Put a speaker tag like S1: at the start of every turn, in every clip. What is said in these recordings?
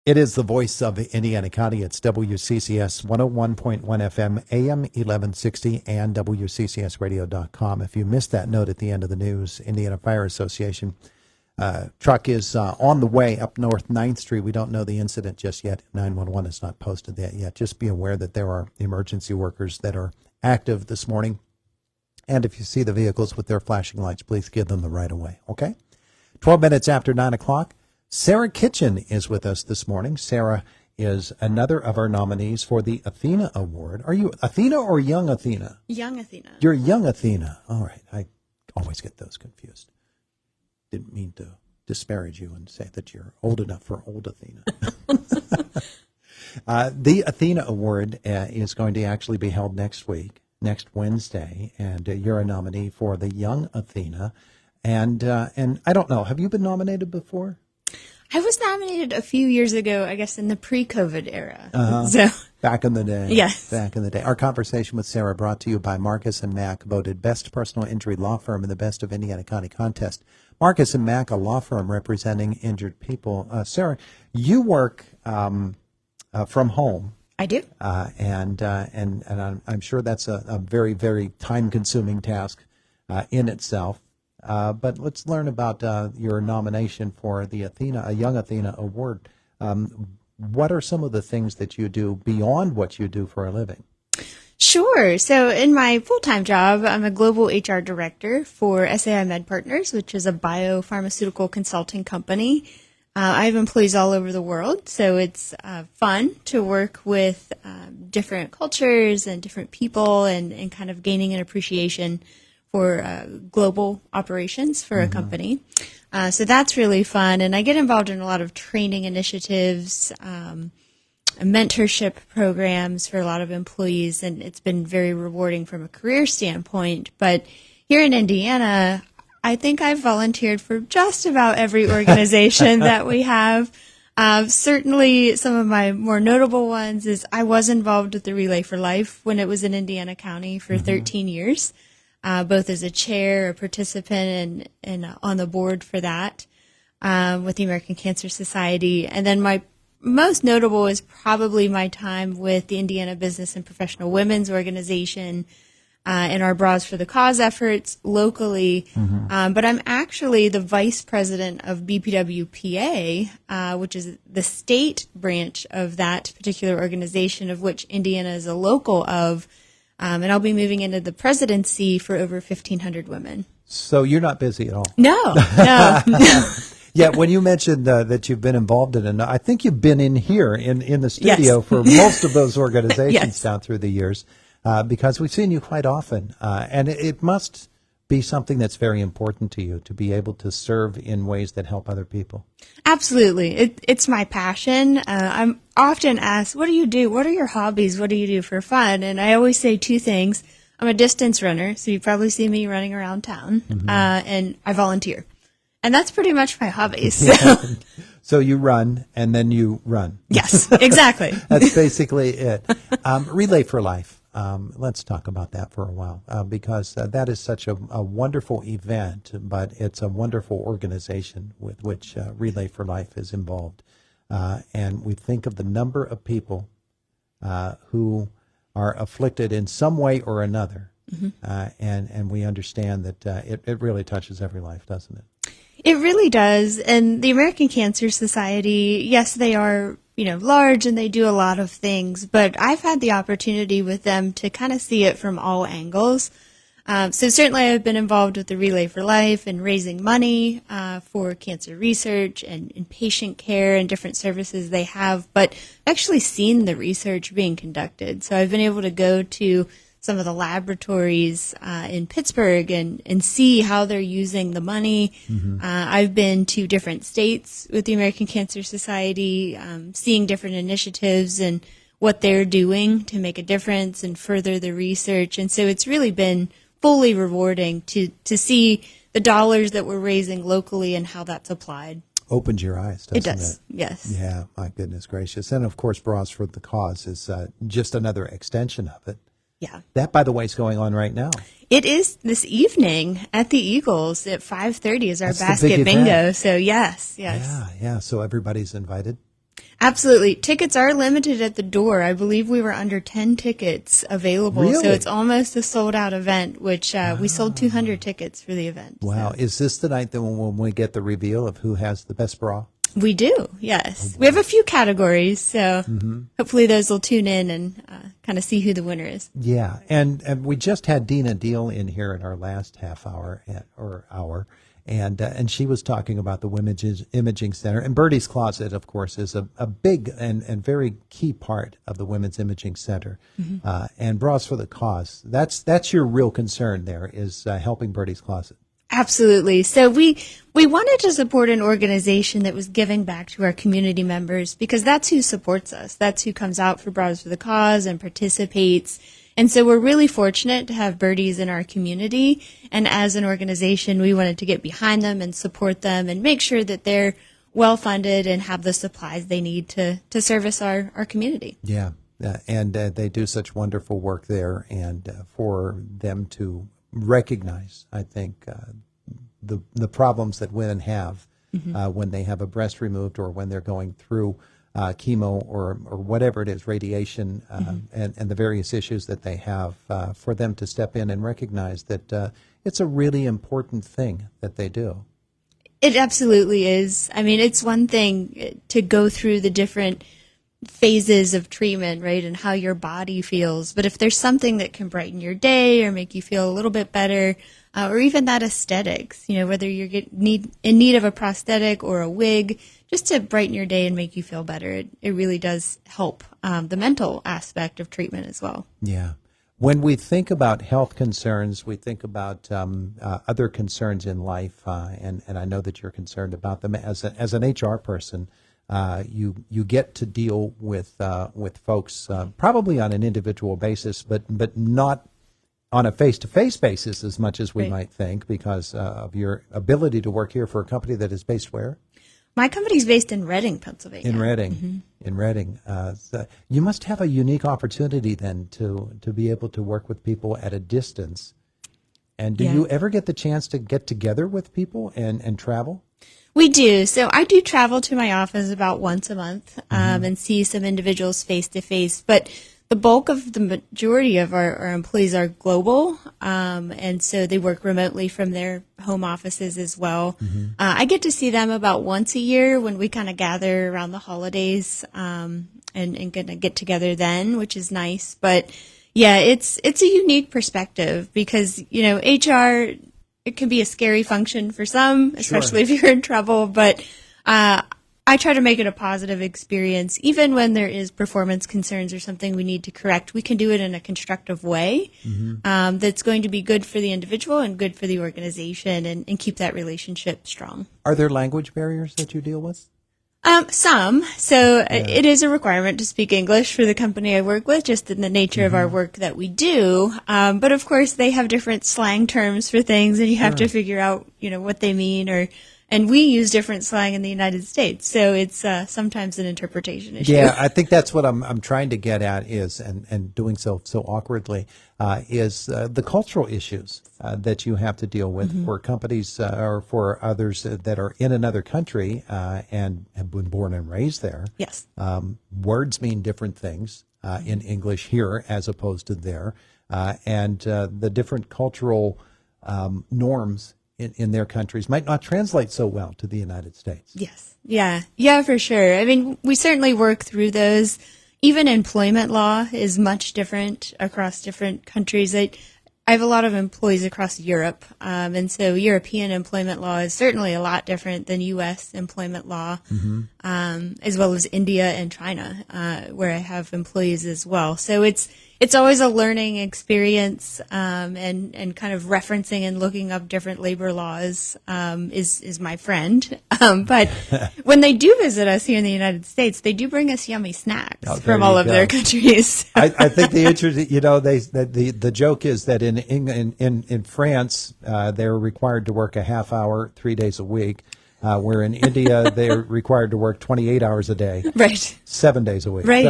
S1: It is the voice of Indiana County. It's WCCS 101.1 FM, AM 1160, and WCCSradio.com. If you missed that note at the end of the news, Indiana Fire Association truck is on the way up North 9th Street. We don't know the incident just yet. 911 has not posted that yet. Just be aware that there are emergency workers that are active this morning. And if you see the vehicles with their flashing lights, please give them the right of way, okay? 12 minutes after 9 o'clock. Sarah Kitchen is with us this morning. Sarah is another of our nominees for the Athena Award. Are you Athena or Young Athena?
S2: Young Athena.
S1: You're Young Athena. All right. I always get those confused. Didn't mean to disparage you and say that you're old enough for old Athena. The Athena Award is going to actually be held next week, next Wednesday, and you're a nominee for the Young Athena. And I don't know, have you been nominated before?
S2: I was nominated a few years ago, I guess in the pre-COVID era.
S1: So back in the day.
S2: Yes.
S1: Back in the day. Our conversation with Sarah brought to you by Marcus & Mack, voted Best Personal Injury Law Firm in the Best of Indiana County contest. Marcus & Mack, a law firm representing injured people. Sarah, you work from home.
S2: I do.
S1: And I'm sure that's a very, very time-consuming task in itself. But let's learn about your nomination for the Athena, a Young Athena Award. What are some of the things that you do beyond what you do for a living?
S2: Sure. So in my full-time job, I'm a global HR director for SAI Med Partners, which is a biopharmaceutical consulting company. I have employees all over the world, so it's fun to work with different cultures and different people and kind of gaining an appreciation for global operations for a company. So that's really fun. And I get involved in a lot of training initiatives, mentorship programs for a lot of employees, and it's been very rewarding from a career standpoint. But here in Indiana, I think I've volunteered for just about every organization that we have. Certainly some of my more notable ones is I was involved with the Relay for Life when it was in Indiana County for 13 years. Both as a chair, a participant, and on the board for that with the American Cancer Society. And then my most notable is probably my time with the Indiana Business and Professional Women's Organization and our Bras for the Cause efforts locally. But I'm actually the vice president of BPWPA, which is the state branch of that particular organization, of which Indiana is a local of. And I'll be moving into the presidency for over 1,500 women.
S1: So you're not busy at all?
S2: No.
S1: Yeah, when you mentioned that you've been involved in it, I think you've been in here in the studio
S2: Yes.
S1: for most of those organizations
S2: Yes.
S1: down through the years, because we've seen you quite often. And it must be something that's very important to you to be able to serve in ways that help other people.
S2: Absolutely. It's my passion. I'm often asked, what do you do? What are your hobbies? What do you do for fun? And I always say two things. I'm a distance runner, so you probably see me running around town, and I volunteer. And that's pretty much my hobbies. So.
S1: So you run, and then you run.
S2: Yes, exactly.
S1: That's basically it. Relay for Life. Let's talk about that for a while, because that is such a wonderful event, but it's a wonderful organization with which Relay for Life is involved. And we think of the number of people who are afflicted in some way or another, and we understand that it really touches every life, doesn't it?
S2: It really does. And the American Cancer Society, yes, they are, large and they do a lot of things, but I've had the opportunity with them to kind of see it from all angles. So certainly I've been involved with the Relay for Life and raising money for cancer research and patient care and different services they have, but I've actually seen the research being conducted. So I've been able to go to some of the laboratories in Pittsburgh and see how they're using the money. I've been to different states with the American Cancer Society, seeing different initiatives and what they're doing to make a difference and further the research. And so it's really been fully rewarding to see the dollars that we're raising locally and how that's applied.
S1: Opens your eyes, doesn't it?
S2: It does, yes.
S1: Yeah, my goodness gracious. And, of course, Bras for the Cause is just another extension of it.
S2: Yeah.
S1: That, by the way, is going on right now.
S2: It is this evening at the Eagles at 5:30 is our
S1: That's the
S2: basket
S1: big
S2: bingo.
S1: event.
S2: So yes.
S1: Yeah. So everybody's invited.
S2: Absolutely. Tickets are limited at the door. I believe we were under 10 tickets available.
S1: Really?
S2: So it's almost a sold-out event, which we sold 200 tickets for the event.
S1: Wow.
S2: So.
S1: Is this the night that when we get the reveal of who has the best bra?
S2: We do, yes. We have a few categories, so hopefully those will tune in and kind of see who the winner is.
S1: Yeah. And we just had Dina Deal in here in our last half hour or hour. And she was talking about the Women's Imaging Center. And Birdie's Closet, of course, is a big and very key part of the Women's Imaging Center. And Bras for the Cause. That's your real concern there, is helping Birdie's Closet.
S2: Absolutely. So we wanted to support an organization that was giving back to our community members, because that's who supports us. That's who comes out for Bras for the Cause and participates. And so we're really fortunate to have Birdies in our community. And as an organization, we wanted to get behind them and support them and make sure that they're well funded and have the supplies they need to service our community.
S1: Yeah. And they do such wonderful work there. And for them to recognize, I think, the problems that women have when they have a breast removed or when they're going through chemo or whatever it is, radiation, and the various issues that they have, for them to step in and recognize that it's a really important thing that they do.
S2: It absolutely is. I mean, it's one thing to go through the different phases of treatment, right, and how your body feels. But if there's something that can brighten your day or make you feel a little bit better, or even that aesthetics, whether you're in need of a prosthetic or a wig, just to brighten your day and make you feel better, it really does help the mental aspect of treatment as well.
S1: Yeah. When we think about health concerns, we think about other concerns in life, and I know that you're concerned about them. As an HR person, you get to deal with folks probably on an individual basis, but not on a face-to-face basis as much as we might think, because of your ability to work here for a company that is based where?
S2: My company's based in Reading, Pennsylvania.
S1: In Reading. In Reading. So you must have a unique opportunity then to be able to work with people at a distance. And do you ever get the chance to get together with people and travel?
S2: We do. So I do travel to my office about once a month and see some individuals face-to-face. But the bulk of the majority of our employees are global, and so they work remotely from their home offices as well. I get to see them about once a year when we kind of gather around the holidays and gonna get together then, which is nice. But yeah, it's a unique perspective because HR, it can be a scary function for some, especially if you're in trouble. But I try to make it a positive experience. Even when there is performance concerns or something we need to correct, we can do it in a constructive way that's going to be good for the individual and good for the organization and keep that relationship strong.
S1: Are there language barriers that you deal with?
S2: Some. So it is a requirement to speak English for the company I work with, just in the nature of our work that we do. But of course, they have different slang terms for things, and you have to figure out, what they mean, and we use different slang in the United States, so it's sometimes an interpretation issue.
S1: Yeah, I think that's what I'm trying to get at is, and doing so awkwardly, is the cultural issues that you have to deal with for companies or for others that are in another country and have been born and raised there.
S2: Yes.
S1: Words mean different things in English here as opposed to there, and the different cultural norms in their countries might not translate so well to the United States.
S2: Yes. Yeah, for sure. I mean, we certainly work through those. Even employment law is much different across different countries. I have a lot of employees across Europe, and so European employment law is certainly a lot different than U.S. employment law, as well as India and China, where I have employees as well. So it's always a learning experience, and kind of referencing and looking up different labor laws is my friend. But when they do visit us here in the United States, they do bring us yummy snacks from all of their countries.
S1: I think the interesting, the joke is that in France they're required to work a half hour 3 days a week. Where in India, they're required to work 28 hours a day, 7 days a week.
S2: Right.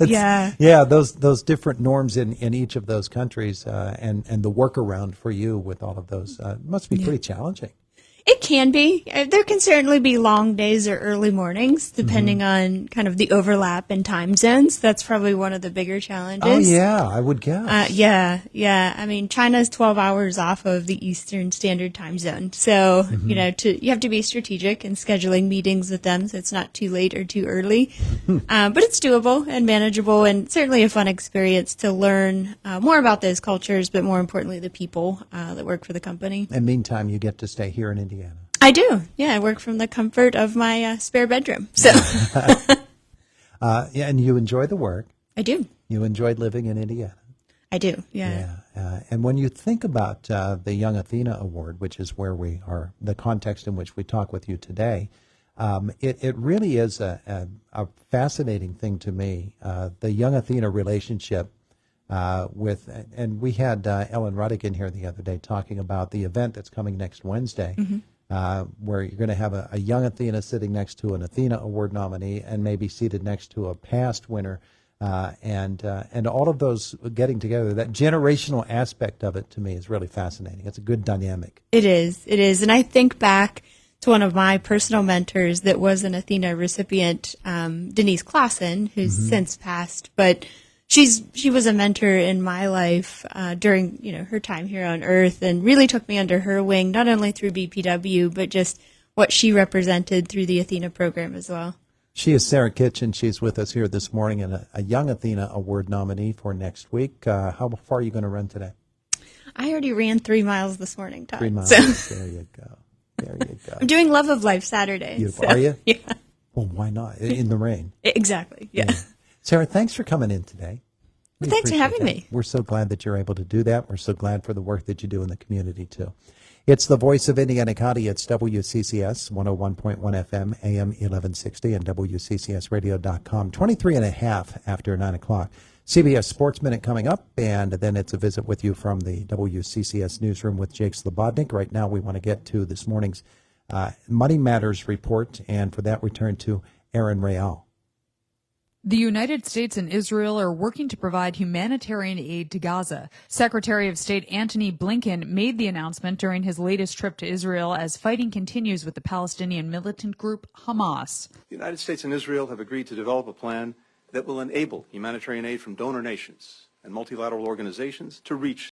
S1: Yeah, those different norms in each of those countries, and the workaround for you with all of those must be pretty challenging.
S2: It can be. There can certainly be long days or early mornings, depending on kind of the overlap in time zones. That's probably one of the bigger challenges.
S1: Oh, yeah, I would guess.
S2: Yeah. I mean, China's 12 hours off of the Eastern Standard Time Zone. So, you have to be strategic in scheduling meetings with them so it's not too late or too early. But it's doable and manageable, and certainly a fun experience to learn more about those cultures, but more importantly, the people that work for the company.
S1: And meantime, you get to stay here in Indiana.
S2: I do. Yeah, I work from the comfort of my spare bedroom. So,
S1: Yeah, and you enjoy the work.
S2: I do.
S1: You enjoyed living in Indiana.
S2: I do. Yeah.
S1: And when you think about the Young Athena Award, which is where we are, the context in which we talk with you today, it really is a fascinating thing to me. The Young Athena relationship and we had Ellen Ruddick in here the other day talking about the event that's coming next Wednesday, where you're going to have a young Athena sitting next to an Athena Award nominee and maybe seated next to a past winner, and all of those getting together. That generational aspect of it to me is really fascinating. It's a good dynamic.
S2: It is. And I think back to one of my personal mentors that was an Athena recipient, Denise Clausen, who's since passed, but she was a mentor in my life during her time here on Earth, and really took me under her wing, not only through BPW, but just what she represented through the Athena program as well.
S1: She is Sarah Kitchen. She's with us here this morning, and a Young Athena Award nominee for next week. How far are you going to run today?
S2: I already ran 3 miles this morning, Todd.
S1: 3 miles.
S2: So.
S1: There you go. There you go.
S2: I'm doing Love of Life Saturday.
S1: Beautiful.
S2: So,
S1: Are you?
S2: Yeah.
S1: Well, why not? In the rain.
S2: Exactly. Yeah.
S1: Sarah, thanks for coming in today.
S2: Well, thanks for having me.
S1: We're so glad that you're able to do that. We're so glad for the work that you do in the community, too. It's the voice of Indiana County. It's WCCS 101.1 FM, AM 1160, and WCCSradio.com. 23 and a half after 9 o'clock. CBS Sports Minute coming up, and then it's a visit with you from the WCCS newsroom with Jake Slobodnik. Right now we want to get to this morning's Money Matters report, and for that we turn to Aaron Real.
S3: The United States and Israel are working to provide humanitarian aid to Gaza. Secretary of State Antony Blinken made the announcement during his latest trip to Israel as fighting continues with the Palestinian militant group Hamas.
S4: The United States and Israel have agreed to develop a plan that will enable humanitarian aid from donor nations and multilateral organizations to reach